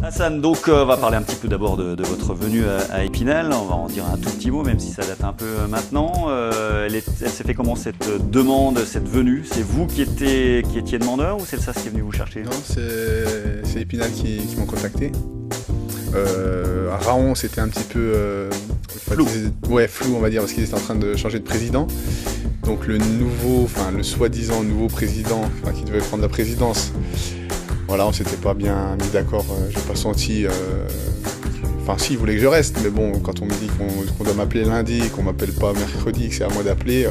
Hassan, donc on va parler un petit peu d'abord de votre venue à Épinal. On va en dire un tout petit mot, même si ça date un peu maintenant. Elle s'est fait comment cette demande, cette venue? C'est vous qui étiez demandeur ou c'est le SAS qui est venu vous chercher? Non, c'est Épinal qui m'ont contacté. À Raon, c'était un petit peu flou. Ouais, flou, on va dire, parce qu'ils étaient en train de changer de président. Donc le soi-disant nouveau président, qui devait prendre la présidence, voilà, on s'était pas bien mis d'accord. J'ai pas senti. Enfin, si, il voulait que je reste, mais bon, quand on me dit qu'on doit m'appeler lundi, qu'on m'appelle pas mercredi, que c'est à moi d'appeler,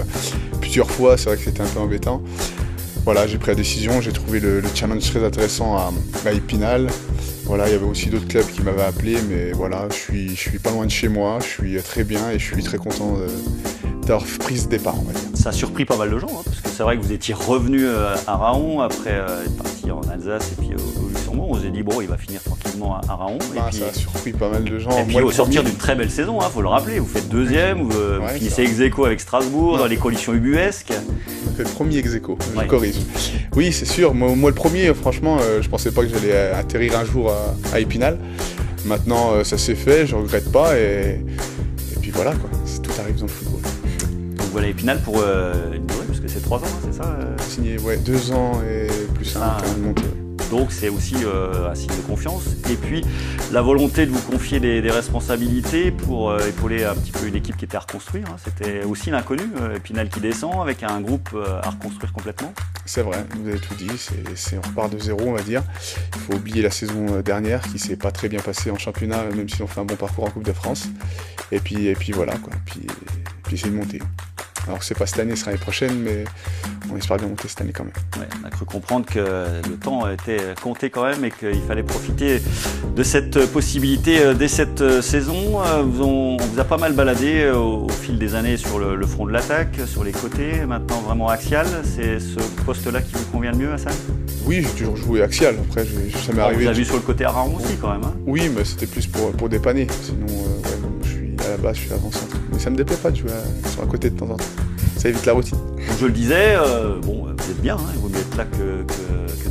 plusieurs fois, c'est vrai que c'était un peu embêtant. Voilà, j'ai pris la décision, j'ai trouvé le challenge très intéressant à Épinal. Voilà, il y avait aussi d'autres clubs qui m'avaient appelé, mais voilà, je suis pas loin de chez moi, je suis très bien et je suis très content d'avoir pris ce départ, on va dire. Ça a surpris pas mal de gens, hein, parce que c'est vrai que vous étiez revenu à Raon après être parti en Alsace et puis au Luxembourg. On s'est dit, bon, il va finir tranquillement à Raon. Bah, et puis, ça a surpris pas mal de gens. Et puis au sortir d'une très belle saison, hein, faut le rappeler, vous faites deuxième, vous finissez ex-aequo avec Strasbourg, dans les coalitions ubuesques. On fait le premier ex-aequo, je corrige. Oui, c'est sûr, moi le premier, franchement, je pensais pas que j'allais atterrir un jour à Épinal. Maintenant, ça s'est fait, je regrette pas et puis voilà, quoi. Tout arrive dans le football. Donc voilà, Épinal pour une durée, parce que c'est 3 ans, hein, c'est ça Signé, ouais, 2 ans et plus un temps de montée. Donc c'est aussi un signe de confiance. Et puis la volonté de vous confier des responsabilités pour épauler un petit peu une équipe qui était à reconstruire. Hein. C'était aussi l'inconnu, Épinal qui descend avec un groupe à reconstruire complètement. C'est vrai, vous avez tout dit, on repart de zéro, on va dire. Il faut oublier la saison dernière qui s'est pas très bien passée en championnat, même si on fait un bon parcours en Coupe de France. Et puis voilà, quoi. Puis essayer de monter. Alors c'est pas cette année, ce sera l'année prochaine, mais on espère bien monter cette année quand même. Ouais, on a cru comprendre que le temps était compté quand même et qu'il fallait profiter de cette possibilité dès cette saison. On vous a pas mal baladé au fil des années sur le front de l'attaque, sur les côtés, maintenant vraiment axial. C'est ce poste-là qui vous convient le mieux, Hassan? Oui, j'ai toujours joué axial. Après, ça m'est arrivé. Vous avez vu sur le côté à Raon aussi quand même, hein? Oui, mais c'était plus pour dépanner. Sinon, à la base, je suis avant-centre. Mais ça me déplaît pas de jouer sur un côté de temps en temps. Ça évite la routine. Donc je le disais, bon, vous êtes bien, hein, il vaut mieux être là que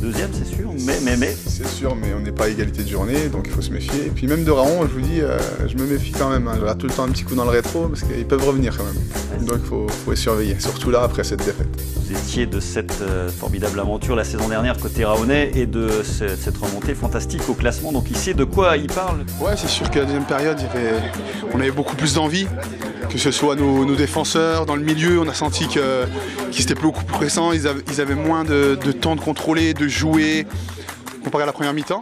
deuxième, c'est sûr. Mais. C'est sûr, mais on n'est pas à égalité de journée, donc il faut se méfier. Et puis même de Raon, je vous dis, je me méfie quand même. Hein. Je regarde tout le temps un petit coup dans le rétro, parce qu'ils peuvent revenir quand même. Ouais, donc il faut les surveiller, surtout là, après cette défaite. Vous étiez de cette formidable aventure la saison dernière côté raonais et de cette remontée fantastique au classement. Donc il sait de quoi il parle. Ouais, c'est sûr que la deuxième période, on avait beaucoup plus d'envie. Que ce soit nos défenseurs, dans le milieu, on a senti qu'ils étaient beaucoup plus pressants, ils avaient moins de temps de contrôler, de jouer, comparé à la première mi-temps.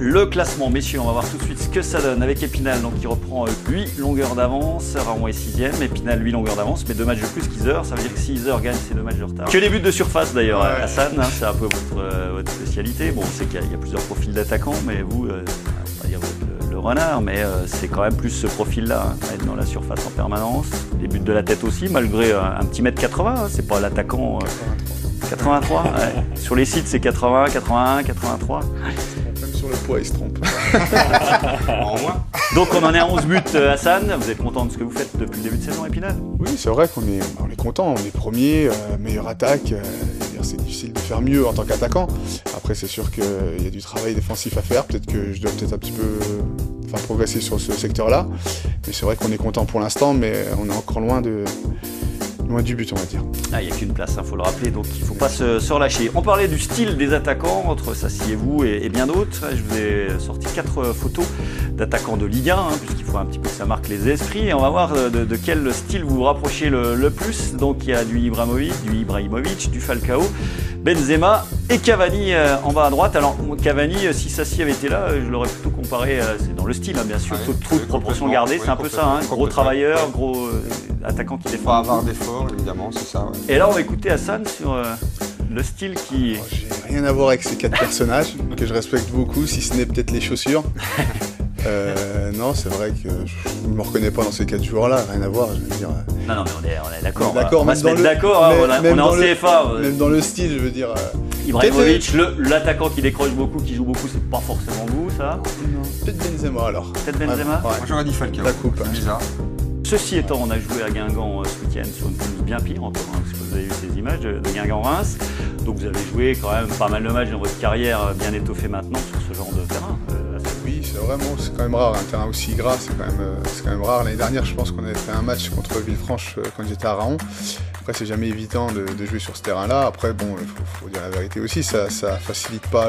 Le classement, messieurs, on va voir tout de suite ce que ça donne avec Épinal, donc qui reprend 8 longueurs d'avance. Raon est 6ème, Épinal 8 longueurs d'avance, mais 2 matchs de plus qu'Yzeure, ça veut dire que si Yzeure gagne, c'est 2 matchs de retard. Que les buts de surface d'ailleurs, ouais. Hassan, hein, c'est un peu votre spécialité. Bon, on sait qu'il y a plusieurs profils d'attaquants, mais vous, on va pas dire le renard, mais c'est quand même plus ce profil-là, hein, à être dans la surface en permanence. Les buts de la tête aussi, malgré un petit mètre 80, hein, c'est pas l'attaquant 83. Ouais. Sur les sites, c'est 80, 81, 83. Sur le poids, il se trompe. En moins. Donc on en est à 11 buts, Hassan. Vous êtes content de ce que vous faites depuis le début de saison, Épinal? Oui, c'est vrai qu'on est content. On est premier, meilleure attaque. C'est difficile de faire mieux en tant qu'attaquant. Après, c'est sûr qu'il y a du travail défensif à faire. Peut-être que je dois un petit peu progresser sur ce secteur-là. Mais c'est vrai qu'on est content pour l'instant, mais on est encore loin du but, on va dire. Ah, il n'y a qu'une place, il faut le rappeler, donc il ne faut pas se relâcher. On parlait du style des attaquants, entre Sassy et vous et bien d'autres. Je vous ai sorti 4 photos d'attaquants de Ligue 1, hein, puisqu'il faut un petit peu que ça marque les esprits. Et on va voir de quel style vous vous rapprochez le plus. Donc il y a du Ibrahimovic, du Falcao, Benzema et Cavani en bas à droite. Alors Cavani, si Sassy avait été là, je l'aurais plutôt comparé, c'est dans le style, hein, bien sûr, toute proportion gardée, c'est un peu ça, hein, gros travailleur, gros attaquant qui défend. Pas avoir d'effort, évidemment, c'est ça. Ouais. Et là, on va écouter Hassan sur le style qui... J'ai rien à voir avec ces 4 personnages, que je respecte beaucoup, si ce n'est peut-être les chaussures. Non, c'est vrai que je ne me reconnais pas dans ces 4 joueurs-là, rien à voir, je veux dire. Non, mais on est d'accord. On va se mettre d'accord, on est en CFA. Même dans le style, je veux dire. Ibrahimovic, l'attaquant qui décroche beaucoup, qui joue beaucoup, c'est pas forcément vous, ça? Non. Peut-être Benzema alors. Peut-être Benzema? Ouais. Moi j'aurais dit Falcao. La coupe. C'est bizarre. Ceci étant, on a joué à Guingamp ce week-end sur une pelouse bien pire encore, hein, parce que vous avez vu ces images de Guingamp-Reims. Donc vous avez joué quand même pas mal de matchs dans votre carrière bien étoffée maintenant sur ce genre de terrain. Oui, c'est quand même rare, un terrain aussi gras, c'est quand même rare. L'année dernière, je pense qu'on avait fait un match contre Villefranche quand j'étais à Raon. Après, c'est jamais évident de jouer sur ce terrain-là. Après, bon, faut dire la vérité aussi, ça facilite pas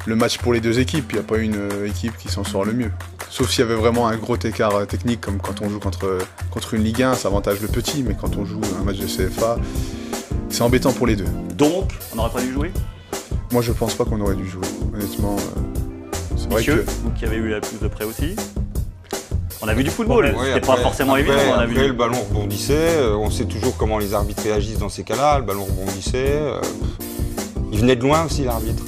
le match pour les deux équipes. Il n'y a pas une équipe qui s'en sort le mieux. Sauf s'il y avait vraiment un gros écart technique, comme quand on joue contre une Ligue 1, ça avantage le petit, mais quand on joue un match de CFA, c'est embêtant pour les deux. Donc, on n'aurait pas dû jouer? Moi, je pense pas qu'on aurait dû jouer, honnêtement. C'est vrai Messieurs, que... vous qui avez eu la pelouse de près aussi, on a vu du football, Ouais, c'était pas forcément évident. On a Après, vu le ballon rebondissait, on sait toujours comment les arbitres réagissent dans ces cas-là, le ballon rebondissait. Il venait de loin aussi, l'arbitre.